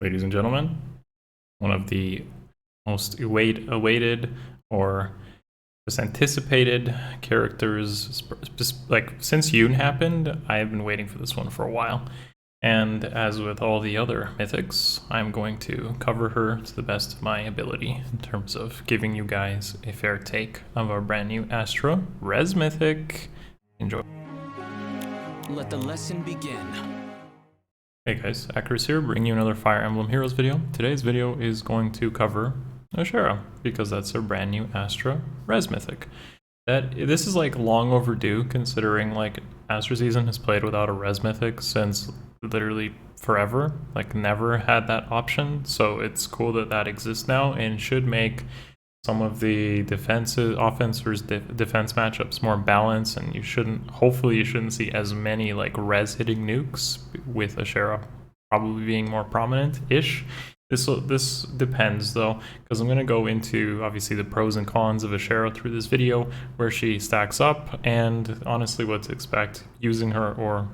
Ladies and gentlemen, one of the most awaited or just anticipated characters, like since Yoon happened, I've been waiting for this one for a while. And as with all the other mythics, I'm going to cover her to the best of my ability in terms of giving you guys a fair take of our brand new Astra Res Mythic. Enjoy. Let the lesson begin. Hey guys, Akariss here, bringing you another Fire Emblem Heroes video. Today's video is going to cover Ashera, because that's her brand new Astra Res Mythic. This is like long overdue, considering like Astra Season has played without a Res Mythic since literally forever, like never had that option. So it's cool that that exists now and should make some of the offense matchups more balanced, and hopefully you shouldn't see as many like res hitting nukes, with Ashera probably being more prominent-ish. This depends though, because I'm going to go into obviously the pros and cons of Ashera through this video, where she stacks up, and honestly what to expect using her, or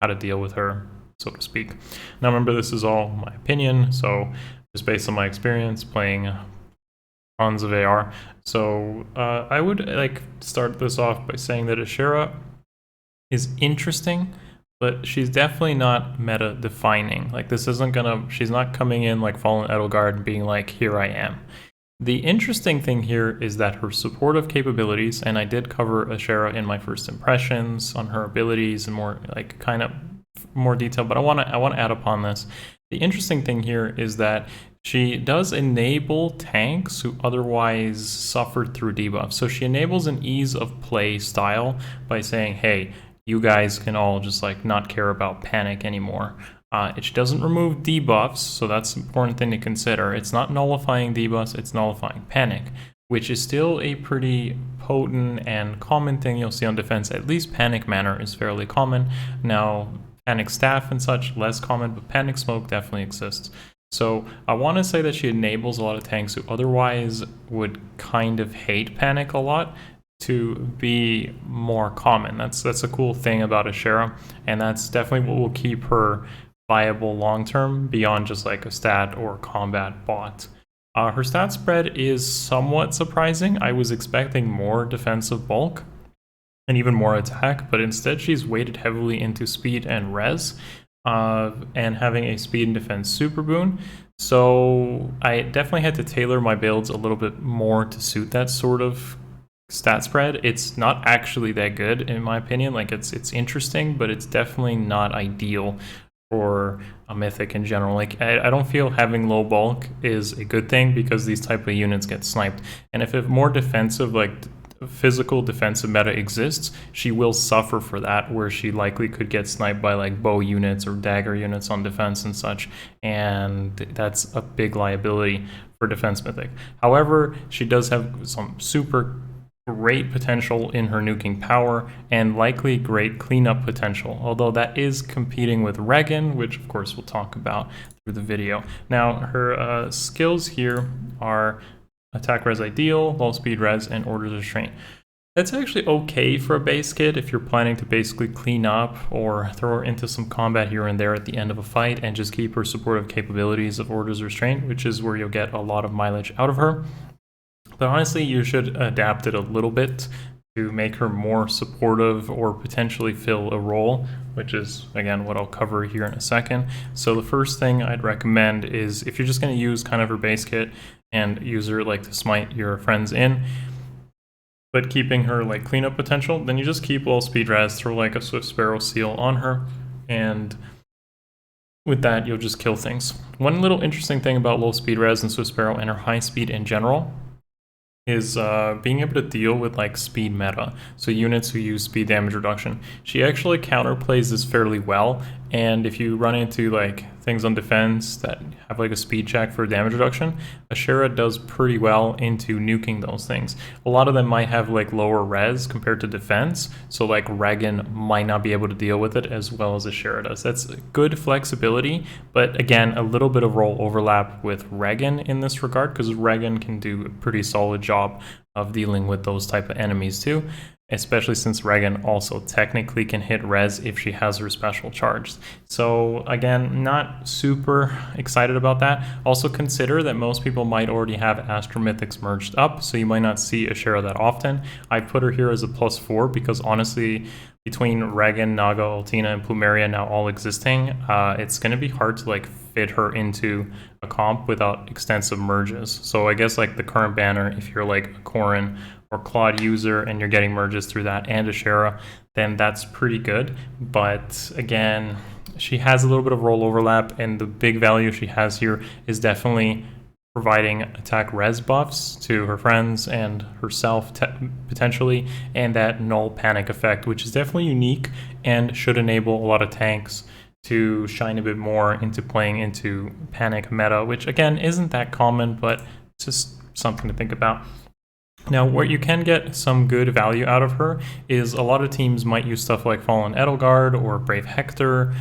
how to deal with her, so to speak. Now remember, this is all my opinion, so just based on my experience playing tons of AR. So I would like start this off by saying that Ashera is interesting, but she's definitely not meta defining. Like she's not coming in like Fallen Edelgard and being like, here I am. The interesting thing here is that her supportive capabilities, and I did cover Ashera in my first impressions on her abilities and more like kind of more detail, but I want to add upon this. The interesting thing here is that she does enable tanks who otherwise suffered through debuffs. So she enables an ease of play style by saying, hey, you guys can all just like not care about panic anymore. It doesn't remove debuffs, so that's an important thing to consider. It's not nullifying debuffs, it's nullifying panic, which is still a pretty potent and common thing you'll see on defense. At least panic manner is fairly common. Now, panic staff and such, less common, but panic smoke definitely exists. So I want to say that she enables a lot of tanks who otherwise would kind of hate panic a lot to be more common. That's a cool thing about Ashera, and that's definitely what will keep her viable long term beyond just like a stat or combat bot. Her stat spread is somewhat surprising. I was expecting more defensive bulk and even more attack, but instead she's weighted heavily into speed and res, and having a speed and defense super boon. So I definitely had to tailor my builds a little bit more to suit that sort of stat spread. It's not actually that good in my opinion. Like it's interesting, but it's definitely not ideal for a mythic in general. Like I don't feel having low bulk is a good thing, because these type of units get sniped, and if more defensive, like physical defensive meta exists, she will suffer for that, where she likely could get sniped by like bow units or dagger units on defense and such, and that's a big liability for defense mythic. However, she does have some super great potential in her nuking power, and likely great cleanup potential, although that is competing with Regan, which of course we'll talk about through the video. Now her skills here are attack res ideal, low speed res, and orders restraint. That's actually okay for a base kit if you're planning to basically clean up or throw her into some combat here and there at the end of a fight, and just keep her supportive capabilities of orders restraint, which is where you'll get a lot of mileage out of her. But honestly, you should adapt it a little bit to make her more supportive or potentially fill a role, which is, again, what I'll cover here in a second. So the first thing I'd recommend is, if you're just going to use kind of her base kit and use her like to smite your friends in, but keeping her like cleanup potential, then you just keep low speed res, throw like a Swift Sparrow seal on her, and with that you'll just kill things. One little interesting thing about low speed res and Swift Sparrow and her high speed in general is being able to deal with like speed meta, so units who use speed damage reduction. She actually counterplays this fairly well, and if you run into like things on defense that have like a speed check for damage reduction, Ashera does pretty well into nuking those things. A lot of them might have like lower res compared to defense, so like Regan might not be able to deal with it as well as Ashera does. That's good flexibility, but again, a little bit of role overlap with Regan in this regard, because Regan can do a pretty solid job of dealing with those type of enemies too. especially since Regan also technically can hit res if she has her special charged. So again, not super excited about that. Also consider that most people might already have Astra Mythics merged up, so you might not see Ashera that often. I put her here as a +4 because honestly, between Regan, Naga, Altina, and Plumeria now all existing, it's going to be hard to like fit her into a comp without extensive merges. So I guess like the current banner, if you're like a Corrin or Claude user and you're getting merges through that and Ashera, then that's pretty good. But again, she has a little bit of role overlap, and the big value she has here is definitely providing attack res buffs to her friends and herself potentially, and that null panic effect, which is definitely unique and should enable a lot of tanks to shine a bit more into playing into panic meta, which again isn't that common, but it's just something to think about. Now, where you can get some good value out of her is a lot of teams might use stuff like Fallen Edelgard or Brave Hector,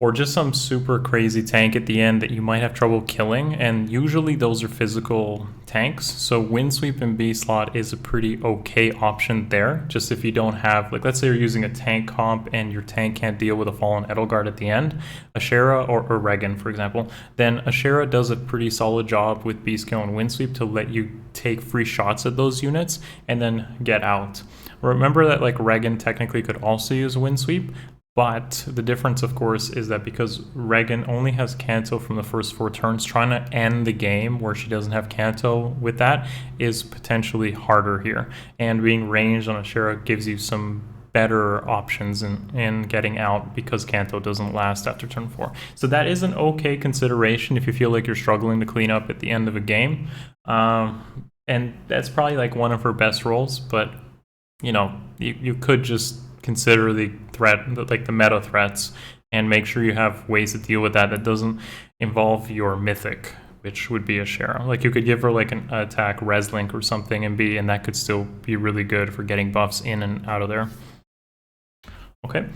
or just some super crazy tank at the end that you might have trouble killing, and usually those are physical tanks. So Windsweep and B-Slot is a pretty okay option there, just if you don't have, like let's say you're using a tank comp and your tank can't deal with a Fallen Edelgard at the end, Ashera or Regan, for example, then Ashera does a pretty solid job with B-Skill and Windsweep to let you take free shots at those units and then get out. Remember that like Regan technically could also use Windsweep, but the difference, of course, is that because Regan only has Canto from the first 4 turns, trying to end the game where she doesn't have Canto with that is potentially harder here. And being ranged on Ashera gives you some better options in getting out because Canto doesn't last after turn 4. So that is an okay consideration if you feel like you're struggling to clean up at the end of a game. And that's probably like one of her best roles, but you know, you could just consider the threat, like the meta threats, and make sure you have ways to deal with that that doesn't involve your mythic, which would be Ashera. Like you could give her like an attack res link or something and that could still be really good for getting buffs in and out of there. Okay,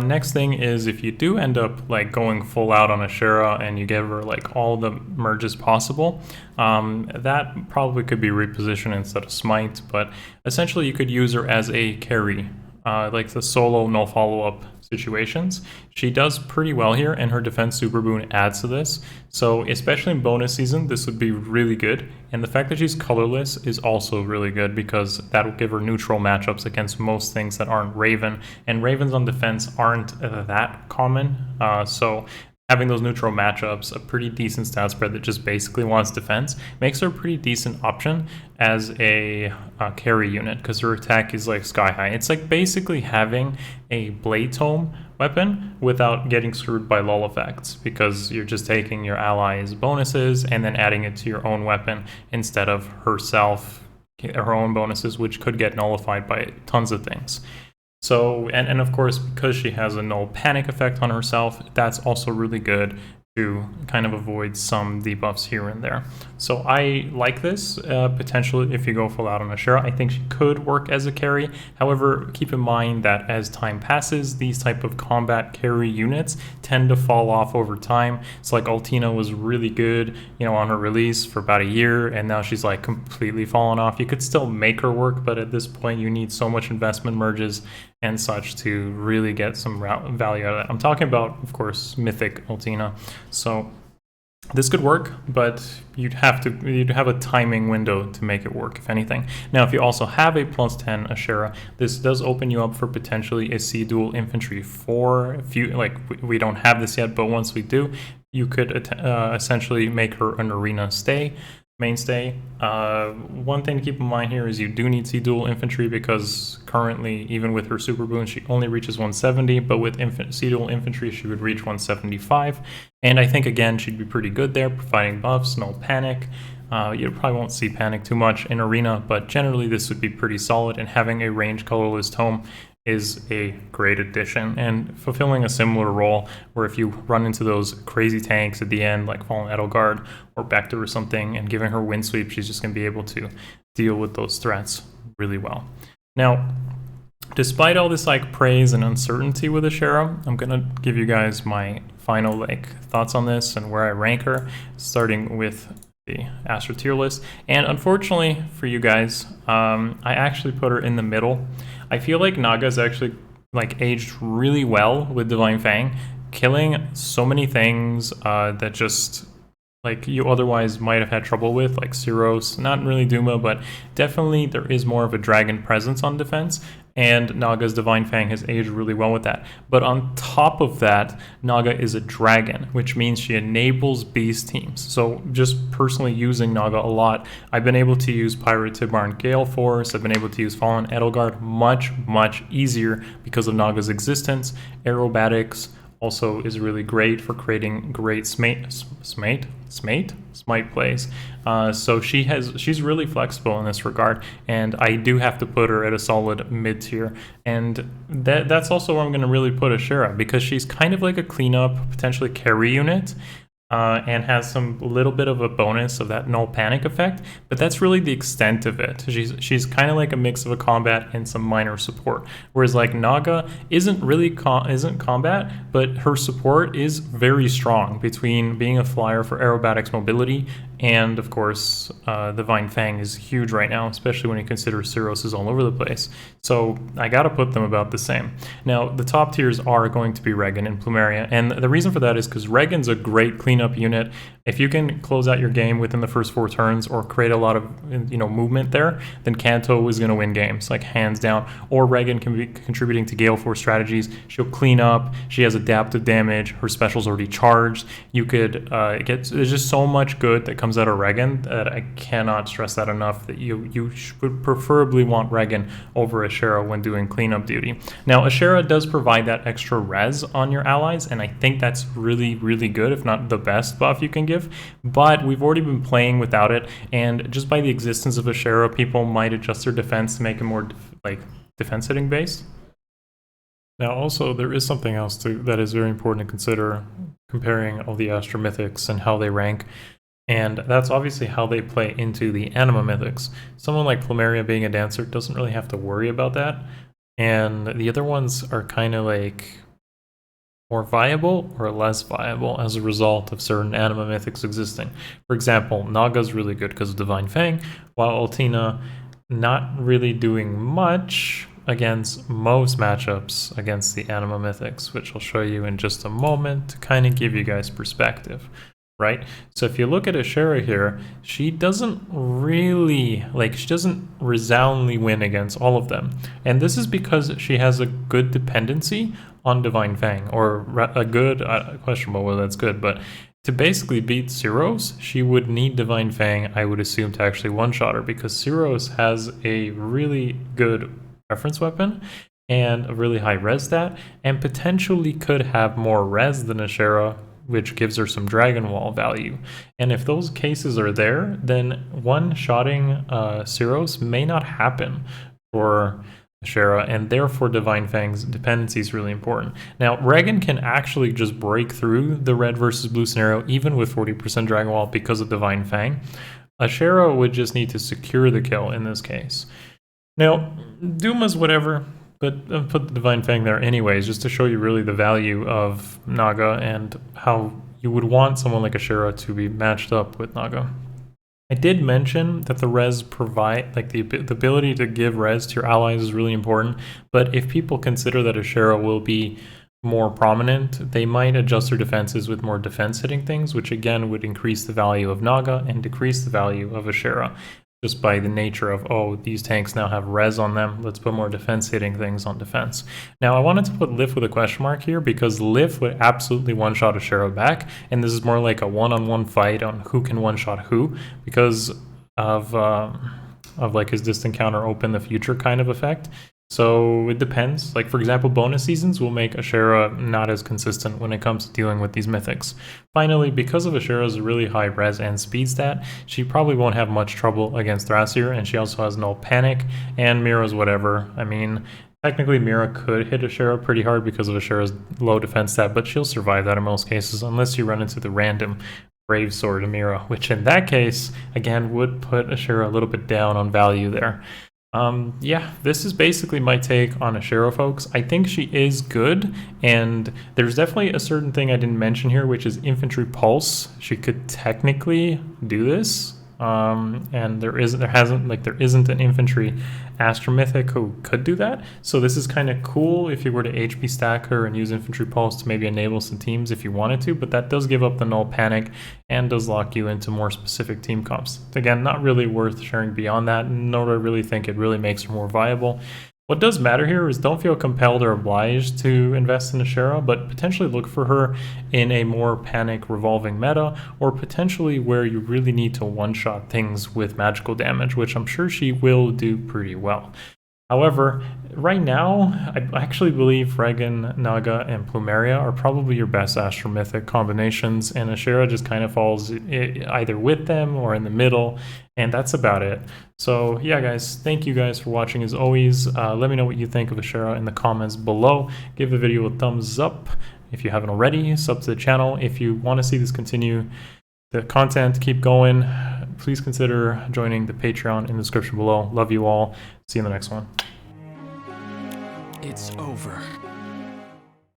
next thing is if you do end up like going full out on Ashera and you give her like all the merges possible, that probably could be repositioned instead of Smite, but essentially you could use her as a carry, like the solo no follow-up situations. She does pretty well here, and her defense super boon adds to this. So especially in bonus season, this would be really good. And the fact that she's colorless is also really good because that will give her neutral matchups against most things that aren't Raven. And Ravens on defense aren't that common. So having those neutral matchups, a pretty decent stat spread that just basically wants defense, makes her a pretty decent option as a carry unit because her attack is like sky high. It's like basically having a Blade Tome weapon without getting screwed by lull effects because you're just taking your allies' bonuses and then adding it to your own weapon instead of herself, her own bonuses, which could get nullified by tons of things. So, and of course, because she has a null panic effect on herself, that's also really good to kind of avoid some debuffs here and there. So I like this potentially if you go full out on Ashera. I think she could work as a carry. However, keep in mind that as time passes, these type of combat carry units tend to fall off over time. It's like Altina was really good, you know, on her release for about a year, and now she's like completely fallen off. You could still make her work, but at this point you need so much investment merges and such to really get some value out of that. I'm talking about, of course, Mythic Altina. So this could work, but you'd have a timing window to make it work, if anything. Now, if you also have a +10 Ashera, this does open you up for potentially a C-dual infantry for a few, like we don't have this yet, but once we do, you could essentially make her an arena mainstay. One thing to keep in mind here is you do need C-dual infantry because currently, even with her super boon, she only reaches 170, but with C-dual infantry, she would reach 175. And I think, again, she'd be pretty good there, providing buffs, no panic. You probably won't see panic too much in arena, but generally this would be pretty solid, and having a ranged colorless tome is a great addition and fulfilling a similar role where if you run into those crazy tanks at the end like Fallen Edelgard or Bacta or something and giving her Windsweep, she's just going to be able to deal with those threats really well. Now, despite all this like praise and uncertainty with Ashera, I'm going to give you guys my final like thoughts on this and where I rank her, starting with the Astra tier list. And unfortunately for you guys, I actually put her in the middle. I feel like Naga's actually like aged really well with Divine Fang, killing so many things that just like you otherwise might have had trouble with, like Syros, not really Duma, but definitely there is more of a dragon presence on defense, and Naga's Divine Fang has aged really well with that. But on top of that, Naga is a dragon, which means she enables beast teams. So just personally using Naga a lot, I've been able to use Pirate Tibar and Gale Force, I've been able to use Fallen Edelgard much easier because of Naga's existence. Aerobatics also is really great for creating great smite plays. So she's really flexible in this regard, and I do have to put her at a solid mid tier. And that's also where I'm going to really put Ashera, because she's kind of like a cleanup, potentially carry unit. And has some little bit of a bonus of that null panic effect, but that's really the extent of it. She's kind of like a mix of a combat and some minor support, whereas like Naga isn't really isn't combat, but her support is very strong between being a flyer for aerobatics mobility, and of course Divine Fang is huge right now, especially when you consider Syros is all over the place. So I gotta put them about the same. Now the top tiers are going to be Regan and Plumeria, and the reason for that is because Regan's a great cleanup unit. If you can close out your game within the first 4 turns or create a lot of movement there, then Kanto is going to win games, like hands down. Or Regan can be contributing to Gale Force strategies. She'll clean up. She has adaptive damage. Her special's already charged. You could there's just so much good that comes out of Regan that I cannot stress that enough, that you should preferably want Regan over Ashera when doing cleanup duty. Now Ashera does provide that extra res on your allies, and I think that's really good, if not the best buff you can give, but we've already been playing without it, and just by the existence of Ashera, people might adjust their defense to make it more defense hitting based. Now also there is something else that is very important to consider comparing all the Astra Mythics and how they rank, and that's obviously how they play into the Anima Mythics. Someone like Plumeria being a dancer doesn't really have to worry about that, and the other ones are kind of like more viable or less viable as a result of certain Anima Mythics existing. For example, Naga's really good because of Divine Fang, while Altina not really doing much against most matchups against the Anima Mythics, which I'll show you in just a moment to kind of give you guys perspective. Right? So if you look at Ashera here, she doesn't really, she doesn't resoundingly win against all of them. And this is because she has a good dependency on Divine Fang, or a good, questionable whether that's good, but to basically beat Syros, she would need Divine Fang, I would assume, to actually one-shot her, because Syros has a really good reference weapon and a really high res stat, and potentially could have more res than Ashera, which gives her some Dragon Wall value. And if those cases are there, then one-shotting Syros may not happen for Ashera, and therefore Divine Fang's dependency is really important. Now, Regan can actually just break through the red versus blue scenario even with 40% Dragon Wall because of Divine Fang. Ashera would just need to secure the kill in this case. Now, Duma's whatever, but I'll put the Divine Fang there anyways, just to show you really the value of Naga and how you would want someone like Ashera to be matched up with Naga. I did mention that the res provide, the ability to give res to your allies is really important, but if people consider that Ashera will be more prominent, they might adjust their defenses with more defense hitting things, which again would increase the value of Naga and decrease the value of Ashera, just by the nature of, oh, these tanks now have res on them, let's put more defense hitting things on defense. Now I wanted to put Lif with a question mark here because Lif would absolutely one-shot Ashera back, and this is more like a one-on-one fight on who can one-shot who, because of his distant counter open the future kind of effect. So it depends. Like, for example, bonus seasons will make Ashera not as consistent when it comes to dealing with these mythics. Finally, because of Ashera's really high res and speed stat, she probably won't have much trouble against Thrasir, and she also has no panic, and Mira's whatever. I mean, technically Mira could hit Ashera pretty hard because of Ashera's low defense stat, but she'll survive that in most cases, unless you run into the random Brave Sword Mira, which in that case, again, would put Ashera a little bit down on value there. Yeah, this is basically my take on Ashera, folks. I think she is good, and there's definitely a certain thing I didn't mention here, which is Infantry Pulse. She could technically do this, and there isn't an Infantry Astra Mythic who could do that. So this is kind of cool if you were to HP stack her and use Infantry Pulse to maybe enable some teams if you wanted to, but that does give up the null panic and does lock you into more specific team comps. Again, not really worth sharing beyond that, nor do I really think it really makes her more viable. What does matter here is don't feel compelled or obliged to invest in Ashera, but potentially look for her in a more panic revolving meta, or potentially where you really need to one-shot things with magical damage, which I'm sure she will do pretty well. However, right now, I actually believe Regan, Naga, and Plumeria are probably your best Astra Mythic combinations, and Ashera just kind of falls either with them or in the middle, and that's about it. So yeah, guys, thank you guys for watching as always. Let me know what you think of Ashera in the comments below. Give the video a thumbs up if you haven't already. Sub to the channel if you want to see this continue. The content keep going. Please consider joining the Patreon in the description below. Love you all. See you in the next one. It's over.